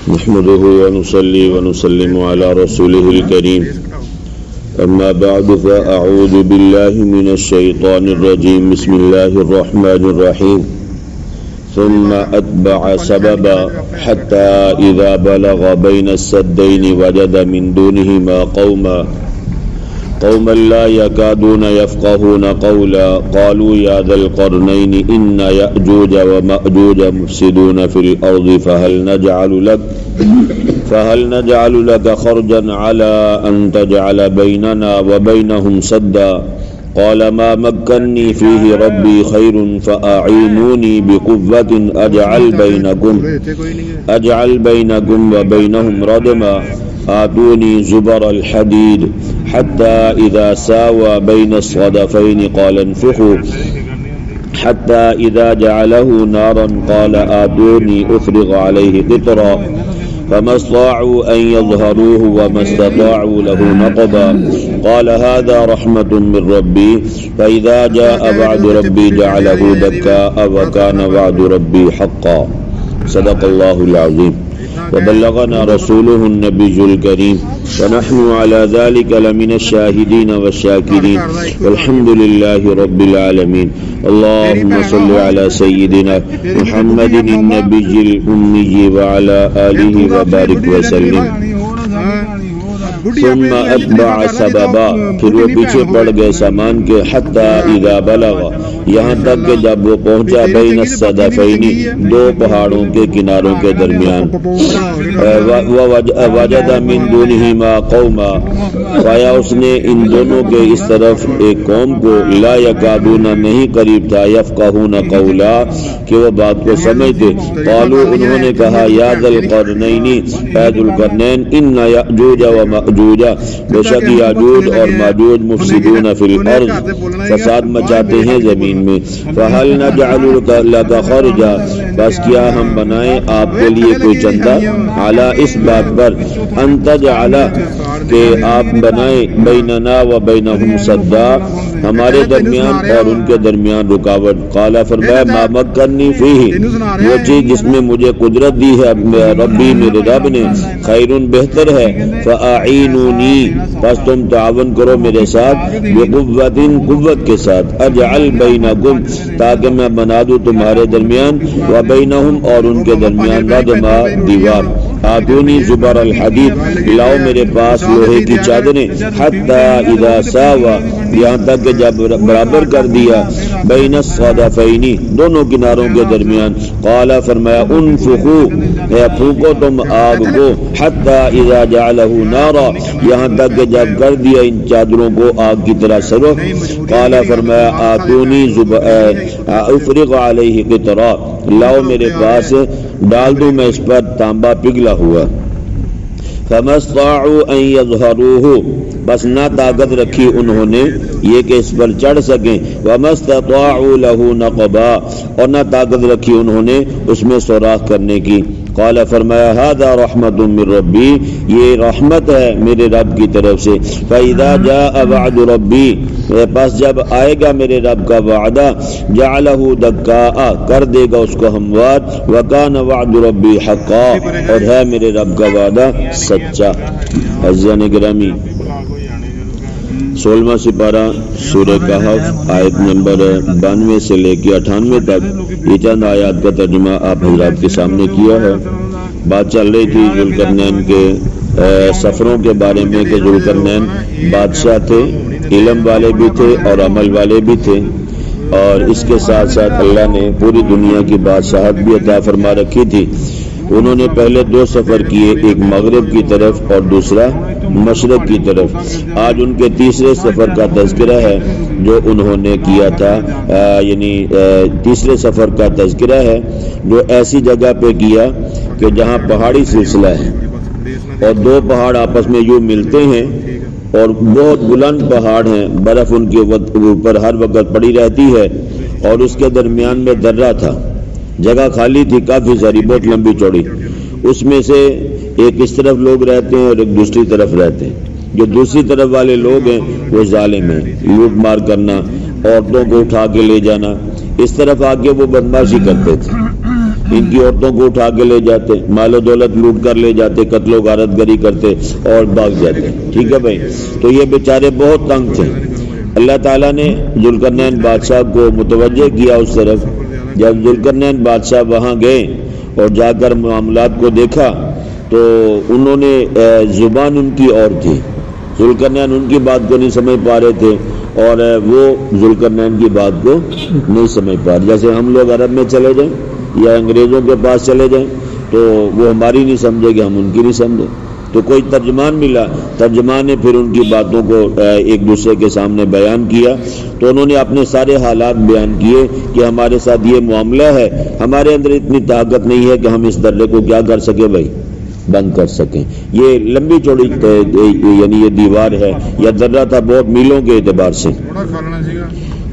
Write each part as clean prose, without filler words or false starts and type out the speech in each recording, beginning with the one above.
نحمده ونصلي ونسلم على رسوله الكريم أما بعد فأعوذ بالله من الشيطان الرجيم بسم الله الرحمن الرحيم ثم أتبع سببا حتى إذا بلغ بين السدين وجد من دونهما قوما لا يكادون يفقهون قولا قالوا يا ذا القرنين إن يأجوج ومأجوج مفسدون في الأرض فهل نجعل لك خرجا على أن تجعل بيننا وبينهم سدا قال ما مكنني فيه ربي خير فأعينوني بقوة أجعل بينكم وبينهم ردما آتوني زبر الحديد حتى إذا ساوى بين الصدفين قال انفخوا حتى إذا جعله نارا قال آتوني أفرغ عليه قطرا فما استطاعوا أن يظهروه وما استطاعوا له نقبا قال هذا رحمة من ربي فإذا جاء وعد ربي جعله دكاء وكان وعد ربي حقا صدق الله العظيم وبلغنا رسوله النبي الكريم ونحن على ذلك لمن الشاهدين والشاكرين والحمد لله رب العالمين اللهم صل على سيدنا محمد النبي الأمي وعلى آله وبارك وسلم ثم اتبع سببا پھر وہ پیچھے پڑ گئے سامان کے حتی اذا بلغ یہاں تک کہ جب وہ پہنچا بین الصدفین دو پہاڑوں کے کناروں کے درمیان وجد من دونہما قوما پایا اس نے ان دونوں کے اس طرف ایک قوم کو لا یکادون نہیں قریب تھا یفقہون قولا کہ وہ بات کو سمجھتے قالوا انہوں نے کہا یا ذا القرنین اے ذو القرنین ان یأجوج و مأجوج بے شک یاجوج اور ماجوج مفسدون فی الارض فساد مچاتے ہیں زمین میں فہل نجعل لک خرجا بس کیا ہم بنائیں آپ کے لیے کوئی چندہ علی اس بات پر ان تجعل کہ آپ بنائیں بیننا و بینہم سدا ہمارے درمیان اور ان کے درمیان رکاوٹ قال فرمایا ما مکنی فیہ وہ چیز جس میں مجھے قدرت دی ہے ربی میرے رب نے خیرون بہتر ہے فاعینونی پس تم تعاون کرو میرے ساتھ بقوت قوت کے ساتھ اجعل بینکم تاکہ میں بنا دوں تمہارے درمیان و بینہم اور ان کے درمیان ردما دیوار آتونی زبر الحدید لاؤ میرے پاس لوہے کی چادریں حتی اذا ساوا یہاں تک کہ جب برابر کر دیا بین الصدفین دونوں کناروں کے درمیان قال فرمایا انفخو پھونکو تم آگ کو حتی اذا جعلہ نارا یہاں تک کہ جب کر دیا ان چادروں کو آگ کی طرح سرخ قال فرمایا آتونی افرغ علیہ قطرا لاؤ میرے پاس ڈال دوں میں اس پر تانبا پگھلا ہوا فما استطاعوا ان يظهروه بس نہ طاقت رکھی انہوں نے یہ کہ اس پر چڑھ سکیں وما استطاعوا له نقبا اور نہ طاقت رکھی انہوں نے اس میں سوراخ کرنے کی قال فرمایا هذا رحمت من ربی یہ رحمت ہے میرے رب کی طرف سے فاذا جاء وعد ربی پس جب آئے گا میرے رب کا وعدہ جعلہ دکاء کر دے گا اس کو ہموار وکان وعد ربی حقا اور ہے میرے رب کا وعدہ سچا عزیزان گرامی 16واں سپارہ سورہ کہف آیت نمبر 92 سے لے کے 98 تک یہ چند آیات کا ترجمہ آپ حضرات کے سامنے کیا ہے بات چل رہی تھی ذوالقرنین کے سفروں کے بارے میں کہ ذوالقرنین بادشاہ تھے علم والے بھی تھے اور عمل والے بھی تھے اور اس کے ساتھ ساتھ اللہ نے پوری دنیا کی بادشاہت بھی عطا فرما رکھی تھی انہوں نے پہلے 2 سفر کیے ایک مغرب کی طرف اور دوسرا مشرق کی طرف آج ان کے تیسرے سفر کا تذکرہ ہے جو انہوں نے کیا تھا یعنی تیسرے سفر کا تذکرہ ہے جو ایسی جگہ پہ کیا کہ جہاں پہاڑی سلسلہ ہے اور 2 پہاڑ آپس میں یوں ملتے ہیں اور بہت بلند پہاڑ ہیں برف ان کے اوپر ہر وقت پڑی رہتی ہے اور اس کے درمیان میں درہ تھا جگہ خالی تھی کافی ساری بہت لمبی چوڑی اس میں سے ایک اس طرف لوگ رہتے ہیں اور ایک دوسری طرف رہتے ہیں جو دوسری طرف والے لوگ ہیں وہ ظالم ہیں لوٹ مار کرنا عورتوں کو اٹھا کے لے جانا اس طرف آ کے وہ بدماشی کرتے تھے ان کی عورتوں کو اٹھا کے لے جاتے، مال و دولت لوٹ کر لے جاتے، قتل و غارت گری کرتے اور بھاگ جاتے. ٹھیک ہے بھائی. تو یہ بیچارے بہت تنگ تھے. اللہ تعالیٰ نے ذوالقرنین بادشاہ کو متوجہ کیا اس طرف. جب ذوالقرنین بادشاہ وہاں گئے اور جا کر معاملات کو دیکھا تو انہوں نے زبان ان کی اور تھی. ذوالقرنین ان کی بات کو نہیں سمجھ پا رہے تھے اور وہ ذوالقرنین کی بات کو نہیں سمجھ پا رہے. جیسے ہم لوگ عرب میں چلے جائیں یا انگریزوں کے پاس چلے جائیں تو وہ ہماری نہیں سمجھے گے، ہم ان کی نہیں سمجھے. تو کوئی ترجمان ملا، ترجمان نے پھر ان کی باتوں کو ایک دوسرے کے سامنے بیان کیا. تو انہوں نے اپنے سارے حالات بیان کیے کہ ہمارے ساتھ یہ معاملہ ہے، ہمارے اندر اتنی طاقت نہیں ہے کہ ہم اس درے کو کیا کر سکیں بھائی، بند کر سکیں. یہ لمبی چوڑی یعنی یہ دیوار ہے یا درہ تھا بہت میلوں کے اعتبار سے.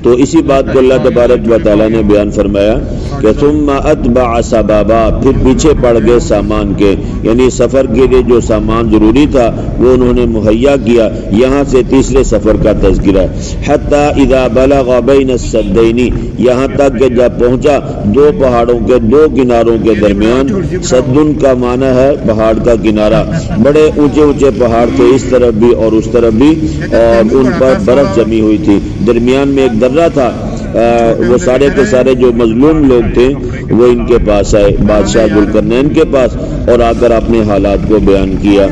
تو اسی بات کو اللہ تبارک و تعالیٰ نے بیان فرمایا کہ ثم اتبع سبابا، پھر پیچھے پڑ گئے سامان کے، یعنی سفر کے لیے جو سامان ضروری تھا وہ انہوں نے مہیا کیا. یہاں سے تیسرے سفر کا تذکرہ. حتی اذا بلغ بین السدین، یہاں تک کہ جب پہنچا دو پہاڑوں کے دو کناروں کے درمیان. سدن کا معنی ہے پہاڑ کا کنارہ. بڑے اونچے اونچے پہاڑ تھے اس طرف بھی اور اس طرف بھی، اور ان پر برف جمی ہوئی تھی. درمیان میں ایک درہ تھا. وہ سارے کے سارے جو مظلوم لوگ تھے وہ ان کے پاس آئے، بادشاہ ذوالقرنین کے پاس، اور آ کر اپنے حالات کو بیان کیا.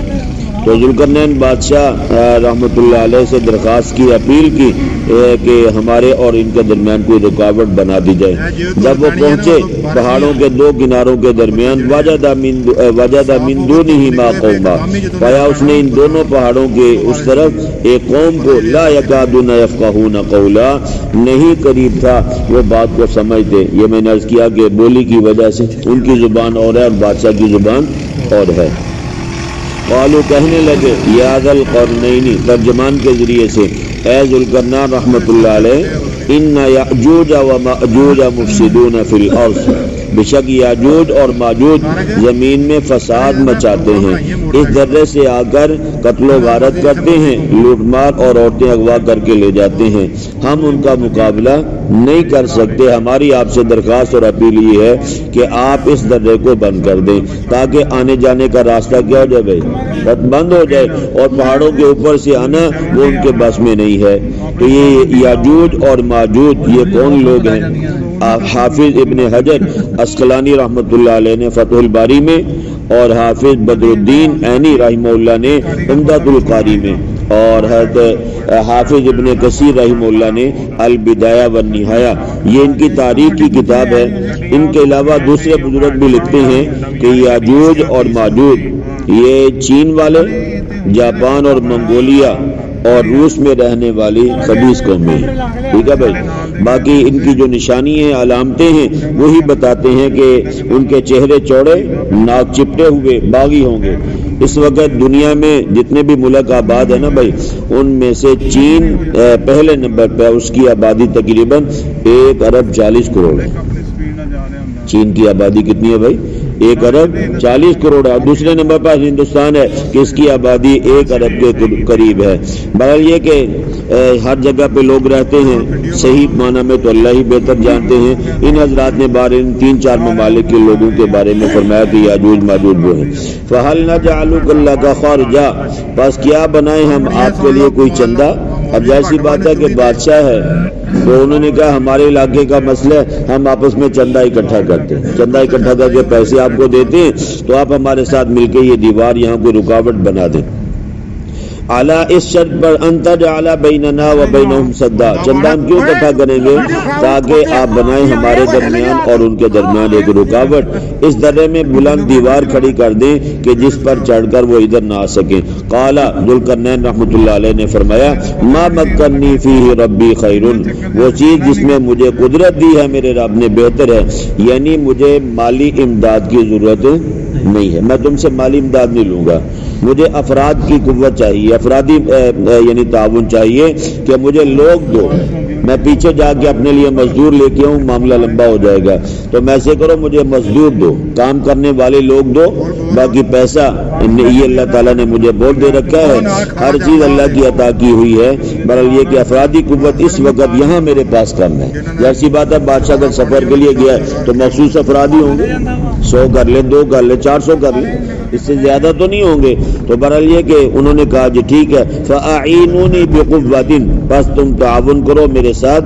تو ذوالقرنین بادشاہ رحمۃ اللہ علیہ سے درخواست کی، اپیل کی کہ ہمارے اور ان کے درمیان کوئی رکاوٹ بنا دی جائے. جب وہ پہنچے پہاڑوں کے دو کناروں کے درمیان، وجد من دونہما قوما، پایا اس نے ان دونوں پہاڑوں کے اس طرف ایک قوم کو، لا یکادون یفقہون قولا، نہیں قریب تھا وہ بات کو سمجھتے. یہ میں نے عرض کیا کہ بولی کی وجہ سے ان کی زبان اور ہے اور بادشاہ کی زبان اور ہے. قالوا، کہنے لگے، یا ذا القرنین، ترجمان کے ذریعے سے، اے ذوالقرنین رحمۃ اللہ علیہ، ان یاجوج و ماجوج مفسدون فی الارض، بے شک یاجوج اور ماجوج زمین میں فساد مچاتے ہیں، اس درے سے آ کر قتل و غارت کرتے ہیں، لوٹ مار اور عورتیں اغوا کر کے لے جاتے ہیں. ہم ان کا مقابلہ نہیں کر سکتے. ہماری آپ سے درخواست اور اپیل یہ ہے کہ آپ اس درے کو بند کر دیں تاکہ آنے جانے کا راستہ کیا ہو جائے بھائی، بند ہو جائے، اور پہاڑوں کے اوپر سے آنا وہ ان کے بس میں نہیں ہے. تو یہ یاجوج اور ماجوج یہ کون لوگ ہیں؟ حافظ ابن حجر عسقلانی رحمۃ اللہ علیہ نے فتح الباری میں، اور حافظ بدر الدین عینی رحمہ اللہ نے عمدۃ القاری میں، اور حافظ ابن کثیر رحمہ اللہ نے البدایہ والنہایہ، یہ ان کی تاریخ کی کتاب ہے. ان کے علاوہ دوسرے بزرگ بھی لکھتے ہیں کہ یاجوج اور ماجوج یہ چین والے، جاپان اور منگولیا اور روس میں رہنے والی خبیث قومیں ہیں. ٹھیک ہے بھائی. باقی ان کی جو نشانی ہیں، علامتیں ہیں، وہی بتاتے ہیں کہ ان کے چہرے چوڑے، ناک چپٹے ہوئے، باغی ہوں گے. اس وقت دنیا میں جتنے بھی ملک آباد ہیں نا بھائی، ان میں سے چین پہلے نمبر پہ، اس کی آبادی تقریباً 1 ارب 40 کروڑ ہے. چین کی آبادی کتنی ہے بھائی؟ 1 ارب 40 کروڑ ہے. اور دوسرے نمبر پر ہندوستان ہے کہ اس کی آبادی 1 ارب کے قریب ہے. بہرحال یہ کہ ہر جگہ پہ لوگ رہتے ہیں، صحیح معنی میں تو اللہ ہی بہتر جانتے ہیں. ان حضرات نے بارے 3-4 ممالک کے لوگوں کے بارے میں فرمایا کہ یاجوج ماجوج وہ ہیں. فَهَلْ نَجْعَلُكَ لَكَ خَرْجًا، بس کیا بنائیں ہم آپ کے لیے کوئی چندہ. اب جیسی بات ہے کہ بادشاہ ہے تو انہوں نے کہا ہمارے علاقے کا مسئلہ ہے، ہم آپس میں چندہ اکٹھا کرتے ہیں، چندہ اکٹھا کر کے پیسے آپ کو دیتے ہیں تو آپ ہمارے ساتھ مل کے یہ دیوار یہاں کوئی رکاوٹ بنا دیں. اعلیٰ اس شرط پر انتر اعلیٰ بیننا و بینہم سدا، چندہ ہم کیوں اکٹھا کریں گے؟ تاکہ آپ بنائیں ہمارے درمیان اور ان کے درمیان ایک رکاوٹ، اس درے میں بلند دیوار کھڑی کر دیں کہ جس پر چڑھ کر وہ ادھر نہ آ سکیں. قال ذوالقرنین رحمۃ اللہ علیہ نے فرمایا، ما مکنی فیہ ربی خیر، وہ چیز جس میں مجھے قدرت دی ہے میرے رب نے بہتر ہے، یعنی مجھے مالی امداد کی ضرورت نہیں ہے. میں تم سے مالی امداد نہیں لوں گا، مجھے افراد کی قوت چاہیے، افرادی یعنی تعاون چاہیے کہ مجھے لوگ دو. میں پیچھے جا کے اپنے لیے مزدور لے کے آؤں، معاملہ لمبا ہو جائے گا، تم ایسے کرو مجھے مزدور دو، کام کرنے والے لوگ دو، باقی پیسہ یہ اللہ تعالیٰ نے مجھے بول دے رکھا ہے، ہر چیز اللہ کی عطا کی ہوئی ہے، بہرحال یہ کہ افرادی قوت اس وقت یہاں میرے پاس کم ہے۔ جیسی بات ہے بادشاہ اگر سفر کے لیے گیا ہے تو مخصوص افراد ہی ہوں گے، 100 کر لیں، 2 کر لیں، 400 کر لیں، اس سے زیادہ تو نہیں ہوں گے۔ تو بہرحال یہ کہ انہوں نے کہا جی ٹھیک ہے، فَأَعِينُونِي بِقُوَّةٍ، بس تم تعاون کرو میرے ساتھ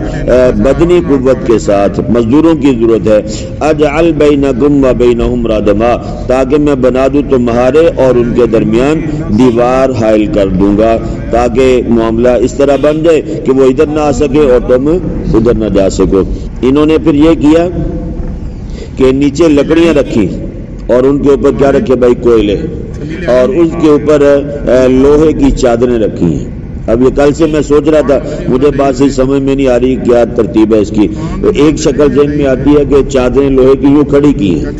بدنی قوت کے ساتھ، مزدوروں کی ضرورت ہے، اجعل بینکم وبینہم ردما، تاکہ میں بنا دوں تمہارے اور ان کے درمیان دیوار حائل کر دوں گا، تاکہ معاملہ اس طرح بن جائے کہ وہ ادھر نہ آ سکے اور تم ادھر نہ جا سکو۔ انہوں نے پھر یہ کیا کہ نیچے لکڑیاں رکھی اور ان کے اوپر کیا رکھے بھائی، کوئلے، اور اس کے اوپر لوہے کی چادریں رکھی ہیں۔ اب یہ کل سے میں سوچ رہا تھا، مجھے بات سے سمجھ میں نہیں آ رہی کیا ترتیب ہے اس کی۔ ایک شکل ذہن میں آتی ہے کہ چادریں لوہے کی یوں کھڑی کی ہیں،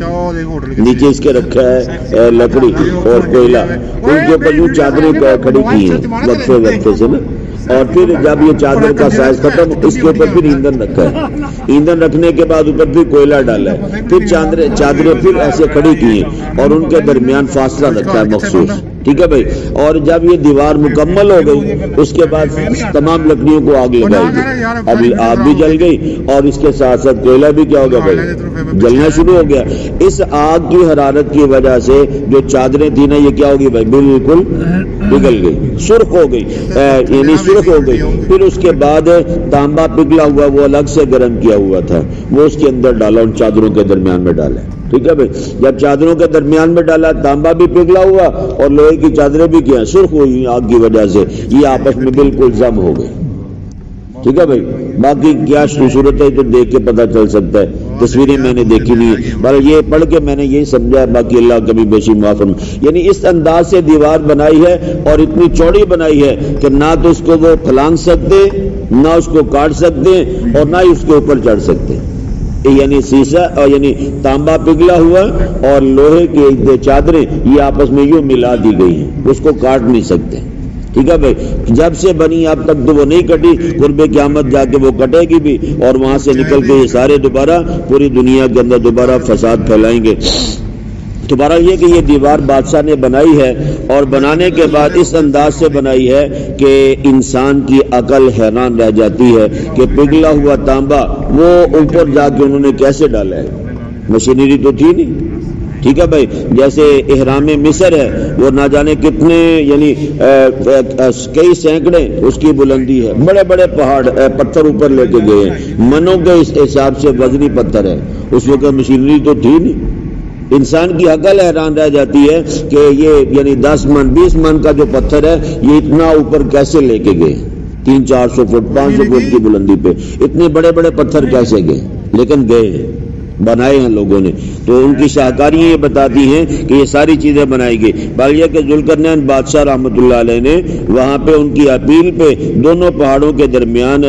نیچے اس کے رکھا ہے لکڑی اور کوئلہ، ان کے اوپر یوں چادریں کھڑی کی ہیں وقفے سے نا، اور پھر جب یہ چادر کا سائز ختم، اس کے اوپر پھر ایندھن رکھا ہے، ایندھن رکھنے کے بعد اوپر پھر کوئلہ ڈالا ہے، پھر چادریں پھر ایسے کھڑی کی ہیں اور ان کے درمیان فاصلہ رکھا ہے مخصوص، ٹھیک ہے بھائی۔ اور جب یہ دیوار مکمل ہو گئی اس کے بعد تمام لکڑیوں کو آگ لگائی گئی، اب آگ بھی جل گئی اور اس کے ساتھ ساتھ کوئلہ بھی کیا ہو گیا بھائی، جلنا شروع ہو گیا۔ اس آگ کی حرارت کی وجہ سے جو چادریں تھیں نا یہ کیا ہوگی بھائی، بالکل پگھل گئی، سرخ ہو گئی، یعنی سرخ ہو گئی۔ پھر اس کے بعد تانبا پگھلا ہوا وہ الگ سے گرم کیا ہوا تھا، وہ اس کے اندر ڈالا، ان چادروں کے درمیان میں ڈالا، ٹھیک ہے بھائی۔ جب چادروں کے درمیان میں ڈالا، تانبا بھی پگھلا ہوا اور لوہے کی چادریں بھی کیا سرخ ہوئی آگ کی وجہ سے، یہ آپس میں بالکل ضم ہو گئی، ٹھیک ہے بھائی۔ باقی کیا صورت ہے تو دیکھ کے پتہ چل سکتا ہے، تصویریں میں نے دیکھی نہیں ہے، بلکہ یہ پڑھ کے میں نے یہی سمجھا، باقی اللہ کبھی بیشی معاف فرمائے۔ یعنی اس انداز سے دیوار بنائی ہے اور اتنی چوڑی بنائی ہے کہ نہ تو اس کو وہ پھلانگ سکتے، نہ اس کو کاٹ سکتے اور نہ ہی اس کے اوپر چڑھ سکتے، یعنی سیسا اور یعنی تانبا پگھلا ہوا اور لوہے کی چادریں یہ آپس میں یوں ملا دی گئی ہیں، اس کو کاٹ نہیں سکتے، ٹھیک ہے بھائی۔ جب سے بنی اب تک تو وہ نہیں کٹی، قرب قیامت جا کے وہ کٹے گی بھی، اور وہاں سے نکل کے یہ سارے دوبارہ پوری دنیا کے اندر دوبارہ فساد پھیلائیں گے۔ دوبارہ یہ کہ یہ دیوار بادشاہ نے بنائی ہے اور بنانے کے بعد اس انداز سے بنائی ہے کہ انسان کی عقل حیران رہ جاتی ہے کہ پگھلا ہوا تانبا وہ اوپر جا کے انہوں نے کیسے ڈالا ہے، مشینری تو تھی نہیں، ٹھیک ہے بھائی۔ جیسے احرام مصر ہے وہ نہ جانے کتنے یعنی کئی سینکڑے اس کی بلندی ہے، بڑے بڑے پہاڑ پتھر اوپر لے کے گئے ہیں، منوں کے حساب سے وزنی پتھر ہے، اس وقت مشینری تو تھی نہیں۔ انسان کی عقل حیران رہ جاتی ہے کہ یہ یعنی 10 من 20 من کا جو پتھر ہے یہ اتنا اوپر کیسے لے کے گئے، 300-400 فٹ 500 فٹ کی بلندی پہ اتنے بڑے بڑے پتھر کیسے گئے، لیکن گئے، بنائے ہیں لوگوں نے۔ تو ان کی شاہکاریاں یہ بتاتی ہیں کہ یہ ساری چیزیں بنائی گئی۔ بل یہ کہ ذوالقرنین بادشاہ رحمۃ اللہ علیہ نے وہاں پہ ان کی اپیل پہ دونوں پہاڑوں کے درمیان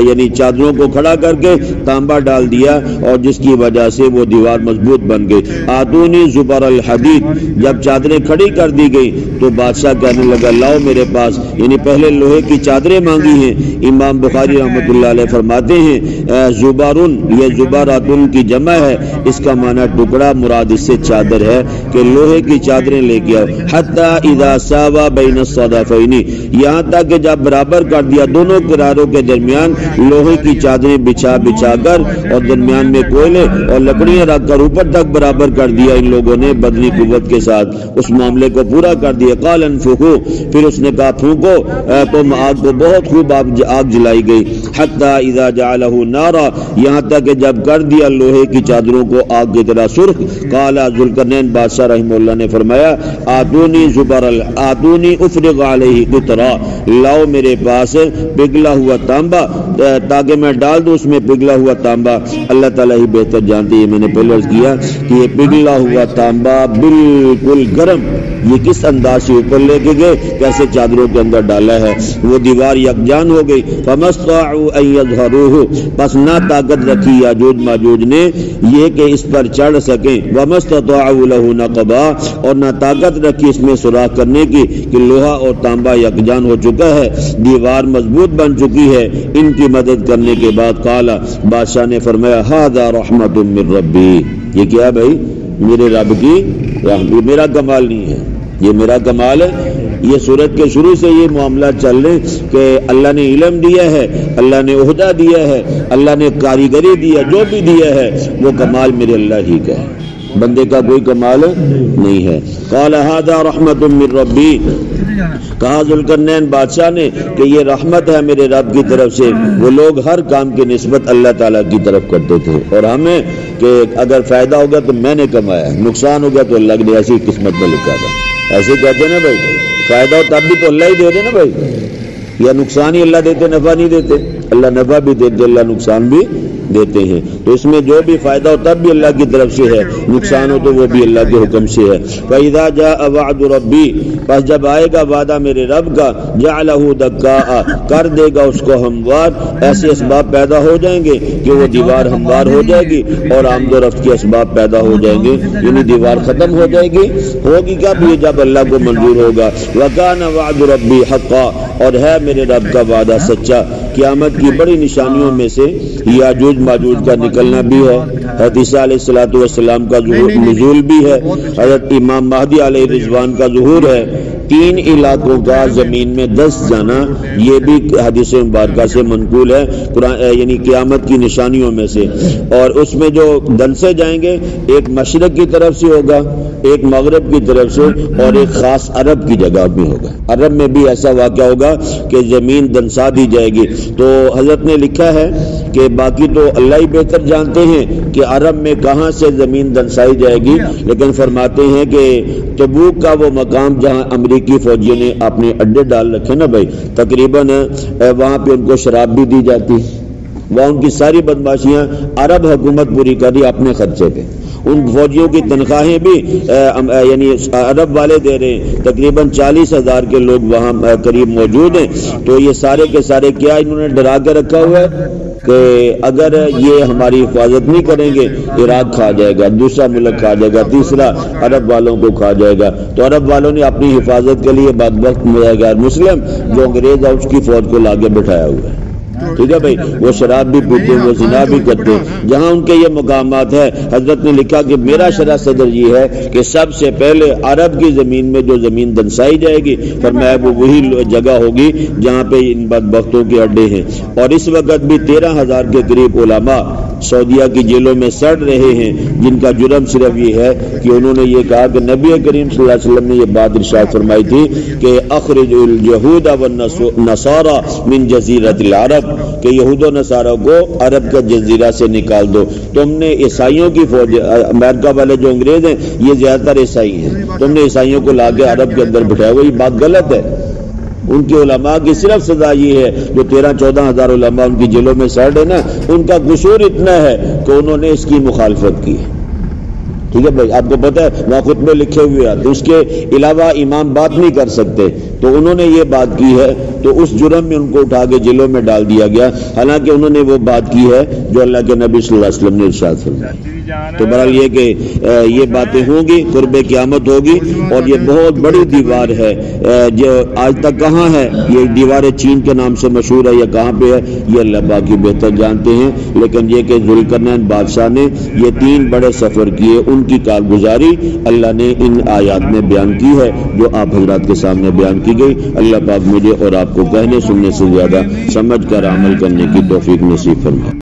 یعنی چادروں کو کھڑا کر کے تانبا ڈال دیا، اور جس کی وجہ سے وہ دیوار مضبوط بن گئی۔ آتونی زبر الحدید، جب چادریں کھڑی کر دی گئی تو بادشاہ کہنے لگا لاؤ میرے پاس، یعنی پہلے لوہے کی چادریں مانگی ہیں۔ امام بخاری رحمۃ اللہ علیہ فرماتے ہیں زبارن، یہ زباراتن کی جمع ہے، اس کا معنی ٹکڑا، مراد اس سے چادر ہے کہ لوہے کی چادریں لے کے آؤ۔ حتی اذا ساوا بین الصدفین، یہاں تک کہ جب برابر کر دیا دونوں کناروں کے درمیان لوہے کی چادریں بچھا بچھا کر اور درمیان میں کوئلے اور لکڑیاں رکھ کر اوپر تک برابر کر دیا ان لوگوں نے بدنی قوت کے ساتھ، اس معاملے کو پورا کر دیا۔ قال انفخوا، پھر اس نے کہا پھونکو تم آگ کو، بہت خوب آگ جلائی گئی۔ حتی اذا جعلہ نارا، یہاں تک کہ جب کر دیا لوہے کی چادروں کو آگ کی طرح سرخ۔ قال ذوالقرنین بادشاہ رحمہ اللہ نے فرمایا آتونی زبر آتونی افرغ علیہ قطرا، لاؤ میرے پاس پگھلا ہوا تانبا تاکہ میں ڈال دوں اس میں پگھلا ہوا تانبا۔ اللہ تعالیٰ ہی بہتر جانتے ہیں، میں نے پہلے عرض کیا کہ یہ پگھلا ہوا تانبا بالکل گرم یہ کس انداز سے اوپر لے کے گئے, کیسے چادروں کے اندر ڈالا ہے. وہ دیوار یکجان ہو گئی. فمستطاعوا ان یظہروہ, پس نہ طاقت رکھی یاجوج ماجوج نے یہ کہ اس پر چڑھ سکیں. ومستطاعوا لہ نقبا, اور نہ طاقت رکھی اس میں سوراخ کرنے کی کہ لوہا اور تانبا یکجان ہو چکا ہے, دیوار مضبوط بن چکی ہے. ان کی مدد کرنے کے بعد قال, بادشاہ نے فرمایا ھذا رحمت من ربی, یہ کیا بھائی میرے رب کی رحمت, میرا کمال نہیں ہے, یہ میرا کمال ہے. یہ سورت کے شروع سے یہ معاملات چل رہے کہ اللہ نے علم دیا ہے, اللہ نے عہدہ دیا ہے, اللہ نے کاریگری دیا, جو بھی دیا ہے وہ کمال میرے اللہ ہی کا ہے, بندے کا کوئی کمال نہیں ہے. قال ھذا رحمت من ربی, کہا ذوالقرنین بادشاہ نے کہ یہ رحمت ہے میرے رب کی طرف سے. وہ لوگ ہر کام کی نسبت اللہ تعالیٰ کی طرف کرتے تھے, اور ہمیں کہ اگر فائدہ ہوگا تو میں نے کمایا, نقصان ہوگا تو اللہ نے ایسی قسمت میں لکھا تھا. ایسے کہتے ہیں نا بھائی, فائدہ ہو تب بھی تو اللہ ہی دے دے نا بھائی, یا نقصان ہی اللہ دیتے, نفع نہیں دیتے. اللہ نفع بھی دیتے, اللہ نقصان بھی دیتے ہیں. تو اس میں جو بھی فائدہ ہو تب بھی اللہ کی طرف سے ہے, نقصان ہو تو وہ بھی اللہ کے حکم سے ہے. فَإِذَا جَاءَ وَعْدُ رَبِّي, پس جب آئے گا وعدہ میرے رب کا, جَعَلَهُ دَكَّاءَ, کر دے گا اس کو ہموار. ایسے اسباب پیدا ہو جائیں گے کہ وہ دیوار ہموار ہو جائے گی, اور آمد و رفت کے اسباب پیدا ہو جائیں گے, یعنی دیوار ختم ہو جائے گی. ہوگی کب یہ, جب اللہ کو منظور ہوگا. وَكَانَ وَعْدُ رَبِّي حَقًّا, اور ہے میرے رب کا وعدہ سچا. قیامت کی بڑی نشانیوں میں سے یاجوج ماجوج کا نکلنا بھی ہے, حضرت عیسیٰ علیہ السلام کا نزول بھی ہے, حضرت امام مہدی علیہ رضوان کا ظہور ہے, 3 علاقوں کا زمین میں 10 جانا, یہ بھی حدیث مبارکہ سے منقول ہے, یعنی قیامت کی نشانیوں میں سے. اور اس میں جو دنسے جائیں گے, ایک مشرق کی طرف سے ہوگا, ایک مغرب کی طرف سے, اور ایک خاص عرب کی جگہ بھی ہوگا. عرب میں بھی ایسا واقعہ ہوگا کہ زمین دنسا دی جائے گی. تو حضرت نے لکھا ہے کہ باقی تو اللہ ہی بہتر جانتے ہیں کہ عرب میں کہاں سے زمین دنسائی جائے گی, لیکن فرماتے ہیں کہ تبوک کا وہ مقام جہاں امریکی فوجیوں نے اپنے اڈے ڈال رکھے نا بھائی, تقریباً وہاں پہ ان کو شراب بھی دی جاتی, وہاں ان کی ساری بدماشیاں عرب حکومت پوری کر رہی اپنے خرچے پہ. ان فوجیوں کی تنخواہیں بھی یعنی عرب والے دے رہے ہیں. تقریباً 40,000 کے لوگ وہاں قریب موجود ہیں. تو یہ سارے کے سارے کیا انہوں نے ڈرا کے رکھا ہوا ہے کہ اگر یہ ہماری حفاظت نہیں کریں گے, عراق کھا جائے گا, دوسرا ملک کھا جائے گا, تیسرا عرب والوں کو کھا جائے گا. تو عرب والوں نے اپنی حفاظت کے لیے بدبخت غیر مسلم جو انگریز ہے اس کی فوج کو لاگے بٹھایا ہوا ہے. ٹھیک ہے بھائی, وہ شراب بھی پیتے, وہ زنا بھی کرتے, جہاں ان کے یہ مقامات ہے. حضرت نے لکھا کہ میرا شرح صدر یہ ہے کہ سب سے پہلے عرب کی زمین میں جو زمین دنسائی جائے گی, فرمایا وہ وہی جگہ ہوگی جہاں پہ ان بدبختوں کے اڈے ہیں. اور اس وقت بھی 13,000 کے قریب علماء سعودیہ کی جیلوں میں سڑ رہے ہیں, جن کا جرم صرف یہ ہے کہ انہوں نے یہ کہا کہ نبی کریم صلی اللہ علیہ وسلم نے یہ بات ارشاد فرمائی تھی کہ اخرج الجہود والنصارى من جزیرۃ العرب, کہ یہود و نصارہ کو عرب کا جزیرہ سے نکال دو. تم نے عیسائیوں کی فوج, امریکہ والے جو انگریز ہیں یہ زیادہ تر عیسائی ہیں, تم نے عیسائیوں کو لا کے عرب کے اندر بٹھایا ہوا, یہ بات غلط ہے. ان کے علماء کی صرف سزا یہ ہے, جو 13-14 ہزار علماء ان کی جیلوں میں سڑ ہے نا, ان کا قصور اتنا ہے کہ انہوں نے اس کی مخالفت کی. ٹھیک ہے بھائی, آپ کو پتہ ہے وہاں خطبے لکھے ہوئے ہیں, تو اس کے علاوہ امام بات نہیں کر سکتے, تو انہوں نے یہ بات کی ہے, تو اس جرم میں ان کو اٹھا کے جیلوں میں ڈال دیا گیا, حالانکہ انہوں نے وہ بات کی ہے جو اللہ کے نبی صلی اللہ علیہ وسلم نے ارشاد فرمایا. تو بہرحال یہ کہ یہ باتیں ہوں گی, قرب قیامت ہوگی, اور یہ بہت بڑی دیوار ہے جو آج تک کہاں ہے, یہ دیوار چین کے نام سے مشہور ہے, یا کہاں پہ ہے یہ اللہ باقی بہتر جانتے ہیں. لیکن یہ کہ ذوالقرنین بادشاہ نے یہ 3 بڑے سفر کیے, ان کی کارگزاری اللہ نے ان آیات میں بیان کی ہے جو آپ حضرات کے سامنے بیان کی گئی. اللہ پاک مجھے اور آپ کو کہنے سننے سے زیادہ سمجھ کر عمل کرنے کی توفیق نصیب فرمائے.